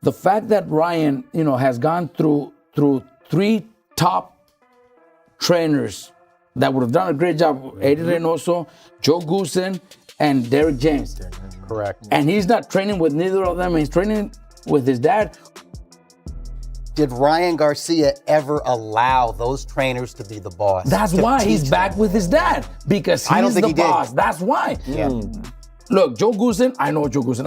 the fact that Ryan, has gone through 3 top trainers that would have done a great job, Eddie Reynoso, Joe Goosen, and Derrick James. Correct. And he's not training with neither of them. He's training with his dad. Did Ryan Garcia ever allow those trainers to be the boss? That's why he's back with his dad, because he's the boss. That's why. Yeah. Look, Joe Goosen, I know Joe Goosen.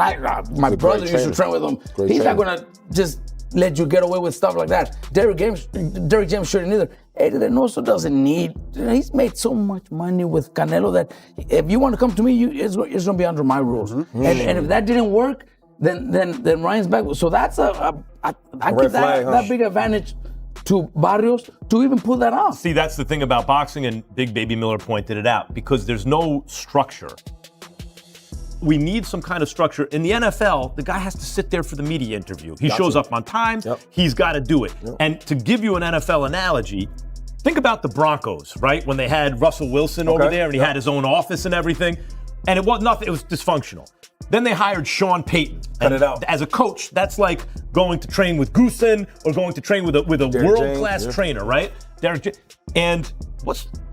My brother used to train with him. He's not going to just let you get away with stuff like that. Derrick James shouldn't either. Eddie Reynoso doesn't need, he's made so much money with Canelo that if you want to come to me, it's going to be under my rules. And if that didn't work, then Ryan's back. So that's I give that big advantage to Barrios to even pull that off. See, that's the thing about boxing, and Big Baby Miller pointed it out, because there's no structure. We need some kind of structure. In the NFL, the guy has to sit there for the media interview. He shows up on time. He's got to do it. And to give you an NFL analogy, think about the Broncos, right? When they had Russell Wilson over there and he had his own office and everything. And it was nothing, it was dysfunctional. Then they hired Sean Payton. Cut it out. As a coach, that's like going to train with Goosen or going to train with a world-class trainer, right? And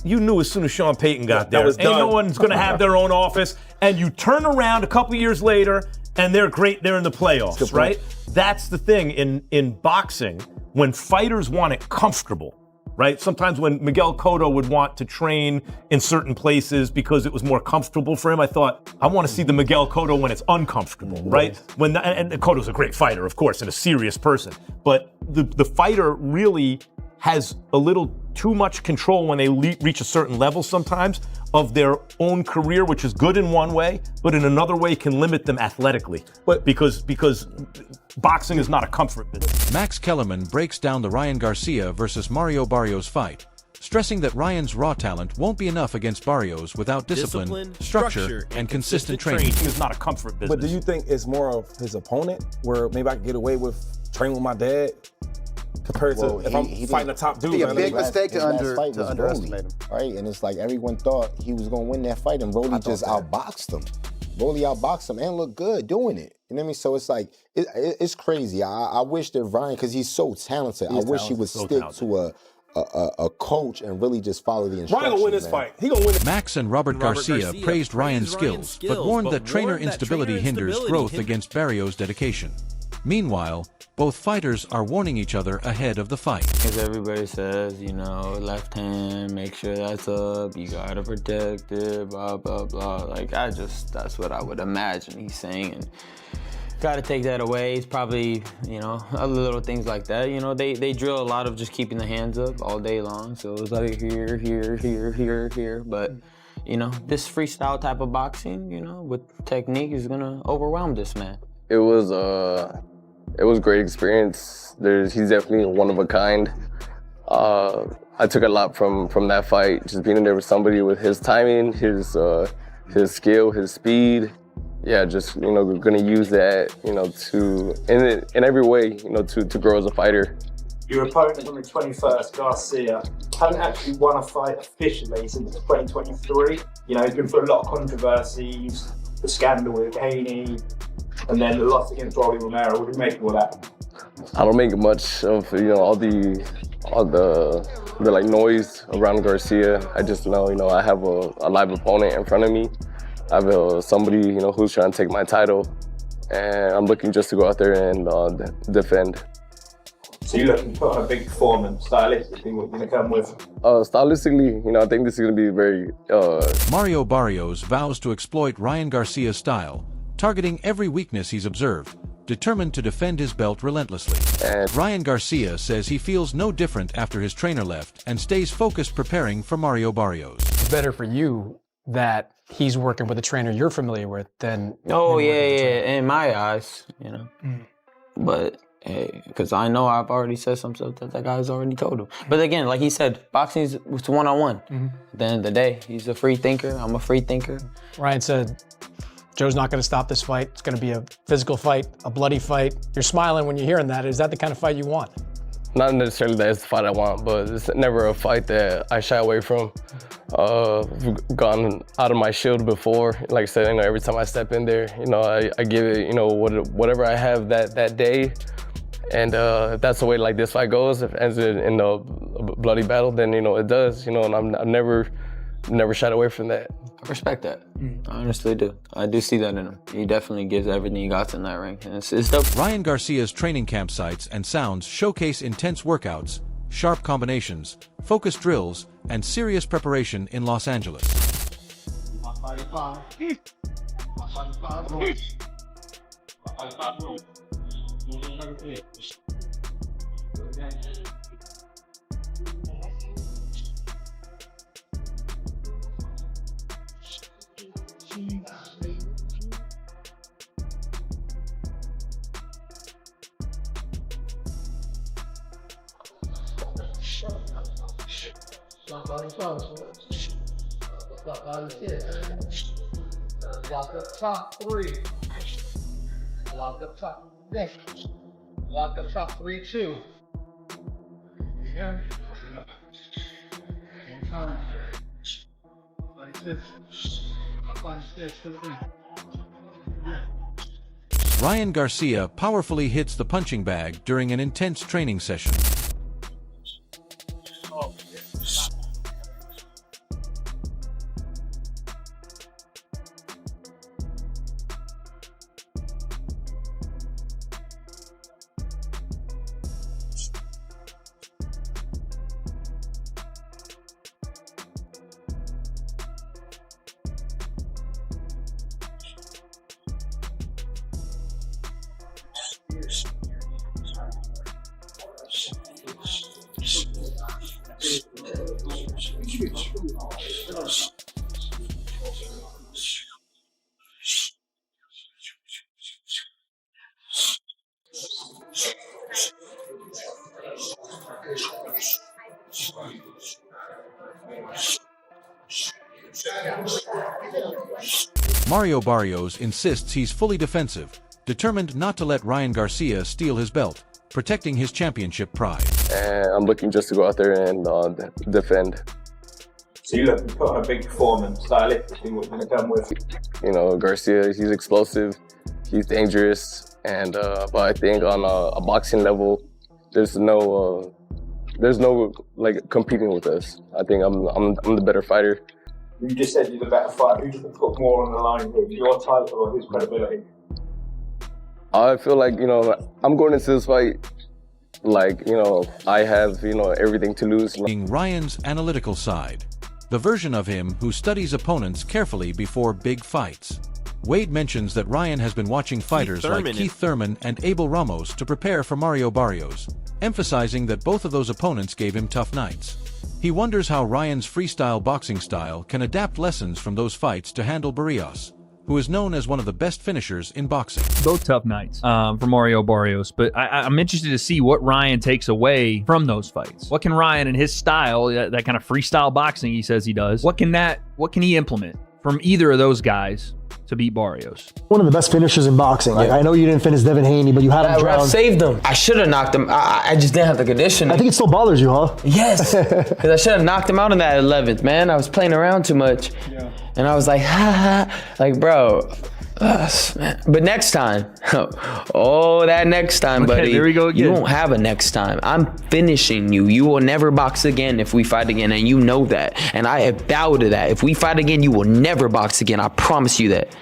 you knew as soon as Sean Payton got there, ain't no one's going to have their own office. And you turn around a couple years later, and they're great. They're in the playoffs, right? That's the thing in boxing. When fighters want it comfortable, right? Sometimes when Miguel Cotto would want to train in certain places because it was more comfortable for him, I thought, I want to see the Miguel Cotto when it's uncomfortable, right? And Cotto's a great fighter, of course, and a serious person. But the fighter really has a little too much control when they reach a certain level sometimes of their own career, which is good in one way, but in another way can limit them athletically. But because boxing is not a comfort business. Max Kellerman breaks down the Ryan Garcia versus Mario Barrios fight, stressing that Ryan's raw talent won't be enough against Barrios without discipline, structure, and consistent training. It's not a comfort business. But do you think it's more of his opponent, where maybe I could get away with training with my dad, compared to if I'm fighting a top dude? It'd be a big mistake to underestimate him. Right, and it's like everyone thought he was going to win that fight, and Rolly just outboxed him. Rolly outboxed him and looked good doing it. You know what I mean? So it's like, it's crazy. I wish that Ryan, because he's so talented, I wish he would stick to a coach and really just follow the instructions. Ryan gonna win this fight. He gonna win it. Max and Robert Garcia praised Ryan's skills, but warned that trainer instability hinders growth against Barrios' dedication. Meanwhile, both fighters are warning each other ahead of the fight. As everybody says, left hand, make sure that's up, you gotta protect it, blah, blah, blah. That's what I would imagine he's saying. And gotta take that away. It's probably, a little things like that. They drill a lot of just keeping the hands up all day long. So it's like here, here, here, here, here. But, this freestyle type of boxing, with technique is gonna overwhelm this man. It was a great experience. He's definitely one of a kind. I took a lot from that fight, just being in there with somebody with his timing, his skill, his speed. Yeah, just gonna use that, to in every way, to grow as a fighter. Your opponent on the 21st, Garcia, hasn't actually won a fight officially since 2023. He's been through a lot of controversies, the scandal with Haney, and then the loss against Rolly Romero. What do you make of all that? I don't make much of all the like noise around Garcia. I just know I have a live opponent in front of me. I have somebody who's trying to take my title, and I'm looking just to go out there and defend. So you're looking to put on a big performance stylistically. What are you going to come with? Stylistically, I think this is going to be very. Mario Barrios vows to exploit Ryan Garcia's style, targeting every weakness he's observed, determined to defend his belt relentlessly. And Ryan Garcia says he feels no different after his trainer left and stays focused preparing for Mario Barrios. It's better for you that he's working with a trainer you're familiar with than... Oh, yeah, in my eyes, But, hey, because I know I've already said some stuff that guy's already told him. But again, like he said, boxing is one-on-one. At the end of the day, he's a free thinker. I'm a free thinker. Ryan said, Joe's not going to stop this fight. It's going to be a physical fight, a bloody fight. You're smiling when you're hearing that. Is that the kind of fight you want? Not necessarily that it's the fight I want, but it's never a fight that I shy away from. I've gone out of my shield before. Like I said, every time I step in there, I give it, whatever I have that day. And if that's the way like this fight goes, if it ends in a bloody battle, then it does. And I'm never shied away from that. I respect that. I honestly do. I do see that in him. He definitely gives everything he got in that ring. And it's dope. Ryan Garcia's training camp sights and sounds showcase intense workouts, sharp combinations, focused drills, and serious preparation in Los Angeles. Lock up top 3. Lock up top next. Lock up top 3-2. Yeah. One time. Like this. Like this. Ryan Garcia powerfully hits the punching bag during an intense training session. Mario Barrios insists he's fully defensive, determined not to let Ryan Garcia steal his belt, protecting his championship pride. And I'm looking just to go out there and defend. So you look to put on a big performance, stylistically, what you're going to come with? Garcia, he's explosive, he's dangerous, and but I think on a boxing level, there's no like competing with us. I think I'm the better fighter. You just said you're the better fighter. Who do you think put more on the line with, your title or his credibility? I feel like, I'm going into this fight like, I have, everything to lose. Ryan's analytical side, the version of him who studies opponents carefully before big fights. Wade mentions that Ryan has been watching fighters like Keith Thurman and Abel Ramos to prepare for Mario Barrios, emphasizing that both of those opponents gave him tough nights. He wonders how Ryan's freestyle boxing style can adapt lessons from those fights to handle Barrios, who is known as one of the best finishers in boxing. Both tough nights for Mario Barrios, but I'm interested to see what Ryan takes away from those fights. What can Ryan and his style, that kind of freestyle boxing he says he does, what can he implement from either of those guys to beat Barrios? One of the best finishers in boxing. Like, I know you didn't finish Devin Haney, but you had him drowned. I saved him. I should have knocked him. I just didn't have the conditioning. I think it still bothers you, huh? Yes, because I should have knocked him out in that 11th, man. I was playing around too much. Yeah. And I was like, ha ha, like, bro. But next time, that next time, buddy. There we go again. You won't have a next time. I'm finishing you. You will never box again if we fight again, and you know that. And I vow to that. If we fight again, you will never box again. I promise you that.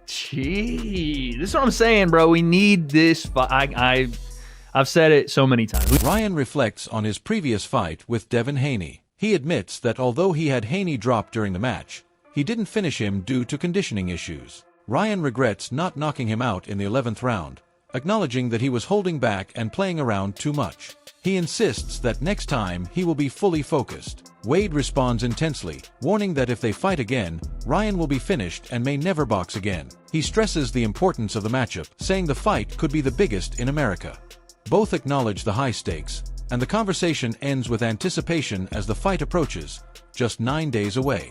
Gee, this is what I'm saying, bro. We need this fight. I've said it so many times. Ryan reflects on his previous fight with Devin Haney. He admits that although he had Haney drop during the match, he didn't finish him due to conditioning issues. Ryan regrets not knocking him out in the 11th round, acknowledging that he was holding back and playing around too much. He insists that next time he will be fully focused. Wade responds intensely, warning that if they fight again, Ryan will be finished and may never box again. He stresses the importance of the matchup, saying the fight could be the biggest in America. Both acknowledge the high stakes, and the conversation ends with anticipation as the fight approaches, just 9 days away.